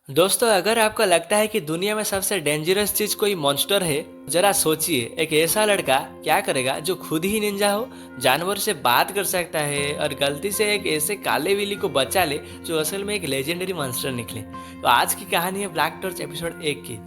दोस्तों, अगर आपको लगता है कि दुनिया में सबसे डेंजरस चीज कोई मॉन्स्टर है, जरा सोचिए एक ऐसा लड़का क्या करेगा जो खुद ही निंजा हो, जानवर से बात कर सकता है और गलती से एक ऐसे काले बिल्ली को बचा ले जो असल में एक लेजेंडरी मॉन्स्टर निकले। तो आज की कहानी है ब्लैक टॉर्च एपिसोड 1 की।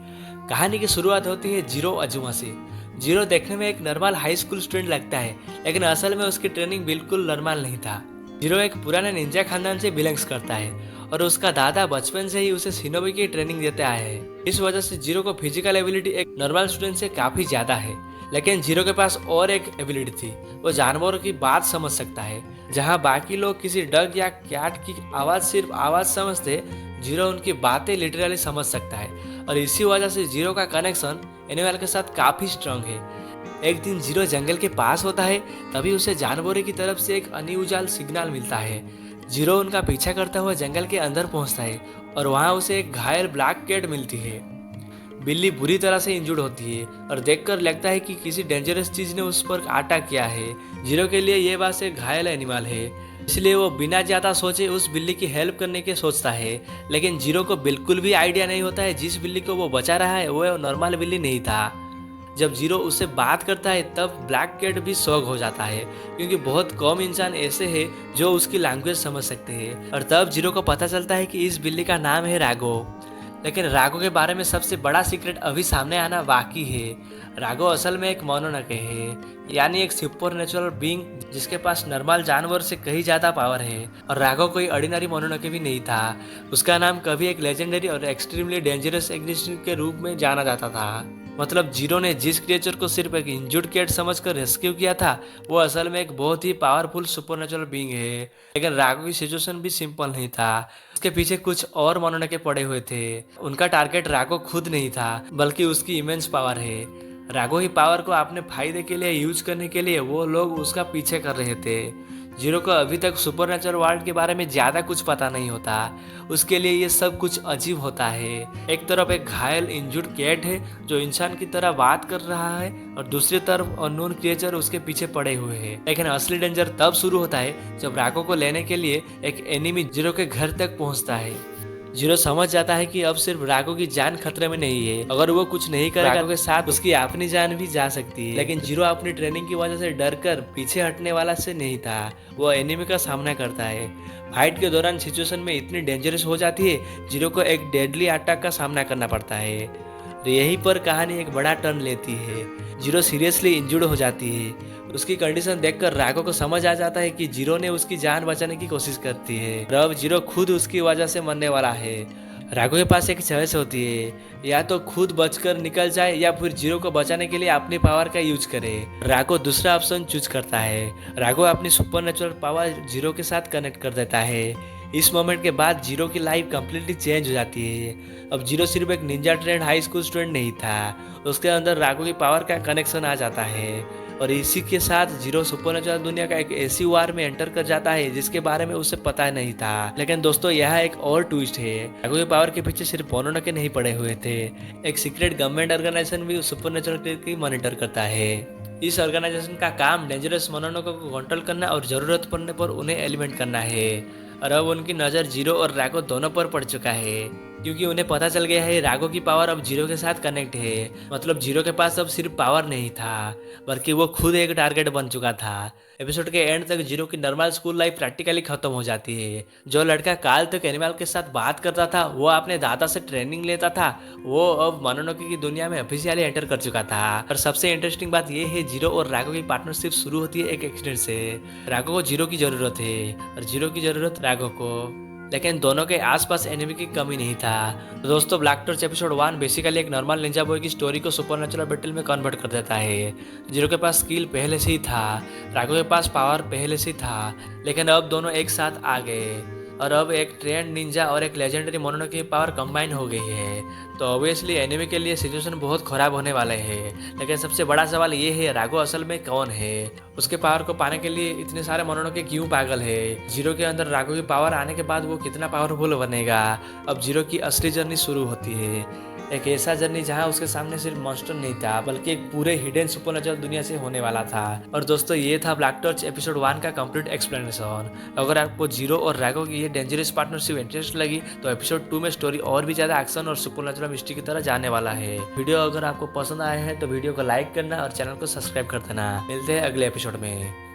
कहानी की शुरुआत होती है जीरो अजुमा से। जीरो देखने में एक नॉर्मल हाई स्कूल स्टूडेंट लगता है, लेकिन असल में उसकी ट्रेनिंग बिल्कुल नॉर्मल नहीं था। जीरो एक पुराने निंजा खानदान से बिलोंग्स करता है और उसका दादा बचपन से ही उसे शिनोबी की ट्रेनिंग देते आए हैं। इस वजह से जीरो को फिजिकल एबिलिटी एक नॉर्मल स्टूडेंट से काफी ज्यादा है। लेकिन जीरो के पास और एक एबिलिटी थी, वो जानवरों की बात समझ सकता है। जहां बाकी लोग किसी डग या कैट की आवाज सिर्फ आवाज समझते, जीरो उनकी बातें लिटरली समझ सकता है और इसी वजह से जीरो का कनेक्शन एनिमल के साथ काफी स्ट्रांग है। एक दिन जीरो जंगल के पास होता है, तभी उसे जानवरों की तरफ से एक अनयूजुअल सिग्नल मिलता है। जीरो उनका पीछा करता हुआ जंगल के अंदर पहुंचता है और वहां उसे एक घायल ब्लैक कैट मिलती है। बिल्ली बुरी तरह से इंजर्ड होती है और देखकर लगता है कि किसी डेंजरस चीज ने उस पर अटैक किया है। जीरो के लिए ये बात एक घायल एनिमल है, इसलिए वो बिना ज्यादा सोचे उस बिल्ली की हेल्प करने की सोचता है। लेकिन जीरो को बिल्कुल भी आइडिया नहीं होता है जिस बिल्ली को वो बचा रहा है वो नॉर्मल बिल्ली नहीं था। जब जीरो उससे बात करता है तब ब्लैक कैट भी शॉक हो जाता है, क्योंकि बहुत कम इंसान ऐसे हैं जो उसकी लैंग्वेज समझ सकते हैं। और तब जीरो को पता चलता है कि इस बिल्ली का नाम है राघो। लेकिन राघो के बारे में सबसे बड़ा सीक्रेट अभी सामने आना बाकी है। राघो असल में एक मोनोनोके है, यानी एक सुपर नेचुरल बीइंग जिसके पास नॉर्मल जानवर से कहीं ज्यादा पावर है। और राघो कोई ऑर्डिनरी मोनोनोके भी नहीं था। उसका नाम कभी एक लेजेंडरी और एक्सट्रीमली डेंजरस एग्जिस्टेंस के रूप में जाना जाता था। मतलब जीरो ने जिस क्रिएचर को सिर्फ एक इंजर्ड कैट समझकर रेस्क्यू किया था, वो असल में एक बहुत ही पावरफुल सुपरनेचुरल बीइंग है। लेकिन राघव की सिचुएशन भी सिंपल नहीं था। उसके पीछे कुछ और मोनोनोके पड़े हुए थे। उनका टारगेट राघव खुद नहीं था, बल्कि उसकी इमेंस पावर है। राघव ही पावर को अपने फायदे के लिए यूज करने के लिए वो लोग उसका पीछे कर रहे थे। जीरो को अभी तक सुपरनेचुरल वर्ल्ड के बारे में ज्यादा कुछ पता नहीं होता। उसके लिए ये सब कुछ अजीब होता है। एक तरफ एक घायल इंजर्ड कैट है जो इंसान की तरह बात कर रहा है और दूसरी तरफ अननोन क्रिएचर उसके पीछे पड़े हुए हैं। लेकिन असली डेंजर तब शुरू होता है जब राघव को लेने के लिए एक एनिमी जीरो के घर तक पहुंचता है। जीरो समझ जाता है कि अब सिर्फ राघव की जान खतरे में नहीं है। अगर वो कुछ नहीं करेगा राघव के साथ उसकी अपनी जान भी जा सकती है। लेकिन जीरो अपनी ट्रेनिंग की वजह से डर कर पीछे हटने वाला से नहीं था। वो एनिमी का सामना करता है। फाइट के दौरान सिचुएशन में इतनी डेंजरस हो जाती है, जीरो को एक डेडली अटैक का सामना करना पड़ता है। यहीं पर कहानी एक बड़ा टर्न लेती है। जीरो सीरियसली इंजर्ड हो जाती है। उसकी कंडीशन देखकर राघव को समझ आ जाता है कि जीरो ने उसकी जान बचाने की कोशिश करती है। अब जीरो खुद उसकी वजह से मरने वाला है। राघव के पास एक चॉइस होती है, या तो खुद बचकर निकल जाए या फिर जीरो को बचाने के लिए अपनी पावर का यूज करे। राघव दूसरा ऑप्शन चूज करता है। राघव अपनी सुपरनेचुरल पावर जीरो के साथ कनेक्ट कर देता है। इस मोमेंट के बाद जीरो की लाइफ कंप्लीटली चेंज हो जाती है। अब जीरो सिर्फ एक Ninja trend high school student नहीं था, उसके अंदर राघव की पावर का कनेक्शन आ जाता है। और इसी के साथ जीरो सुपरनेचुरल दुनिया का एक ऐसी वार में एंटर कर जाता है जिसके बारे में उसे पता नहीं था। लेकिन दोस्तों, यह एक और ट्विस्ट है। राघव की पावर के पीछे सिर्फ मोनोनोके नहीं पड़े हुए थे। एक सीक्रेट गवर्नमेंट ऑर्गेनाइजेशन भी सुपरनेचुरल की मॉनिटर करता है। इस ऑर्गेनाइजेशन का काम डेंजरस मोनोनोके को कंट्रोल करना और जरूरत पड़ने पर उन्हें एलिमेंट करना है। और अब उनकी नज़र जीरो और राघव दोनों पर पड़ चुका है, क्योंकि उन्हें पता चल गया है राघव की पावर अब जीरो के साथ कनेक्ट है। मतलब जीरो के पास अब सिर्फ पावर नहीं था, बल्कि वो खुद एक टारगेट बन चुका था। एपिसोड के एंड तक जीरो की नॉर्मल स्कूल लाइफ प्रैक्टिकली खत्म हो जाती है। जो लड़का काल तक एनिमल के साथ बात करता था, वो अपने दादा से ट्रेनिंग लेता था, वो अब मोनोनोके की दुनिया में ऑफिशियली एंटर कर चुका था। और सबसे इंटरेस्टिंग बात ये है, जीरो और राघव की पार्टनरशिप शुरू होती है एक एक्सीडेंट से। राघव को जीरो की जरूरत है और जीरो की जरूरत राघव को। लेकिन दोनों के आसपास एनिमी की कमी नहीं था। तो दोस्तों, ब्लैक टॉर्च एपिसोड 1 बेसिकली एक नॉर्मल निंजा बॉय की स्टोरी को सुपरनेचुरल बैटल में कन्वर्ट कर देता है। जीरो के पास स्किल पहले से ही था, राघव के पास पावर पहले से ही था, लेकिन अब दोनों एक साथ आ गए और अब एक ट्रेंड निंजा और एक लेजेंडरी मोनोनोके की पावर कंबाइन हो गई है। तो ऑब्वियसली एनिमी के लिए सिचुएशन बहुत खराब होने वाले हैं। लेकिन सबसे बड़ा सवाल ये है, राघव असल में कौन है? उसके पावर को पाने के लिए इतने सारे मोनोनोके क्यों पागल है? जीरो के अंदर राघव की पावर आने के बाद वो कितना पावरफुल बनेगा? अब जीरो की असली जर्नी शुरू होती है। एक ऐसा जर्नी जहाँ उसके सामने सिर्फ मॉन्स्टर नहीं था बल्कि एक पूरे हिडन सुपरनेचुरल दुनिया से होने वाला था। और दोस्तों ये था ब्लैक टॉर्च एपिसोड 1 का कंप्लीट एक्सप्लेनेशन। अगर आपको जीरो और रैगो की ये डेंजरस पार्टनरशिप इंटरेस्ट लगी तो एपिसोड 2 में स्टोरी और भी ज्यादा एक्शन और सुपरनेचुरल मिस्ट्री की तरह जाने वाला है। वीडियो अगर आपको पसंद आया है तो वीडियो को लाइक करना और चैनल को सब्सक्राइब कर देना। मिलते हैं अगले एपिसोड में।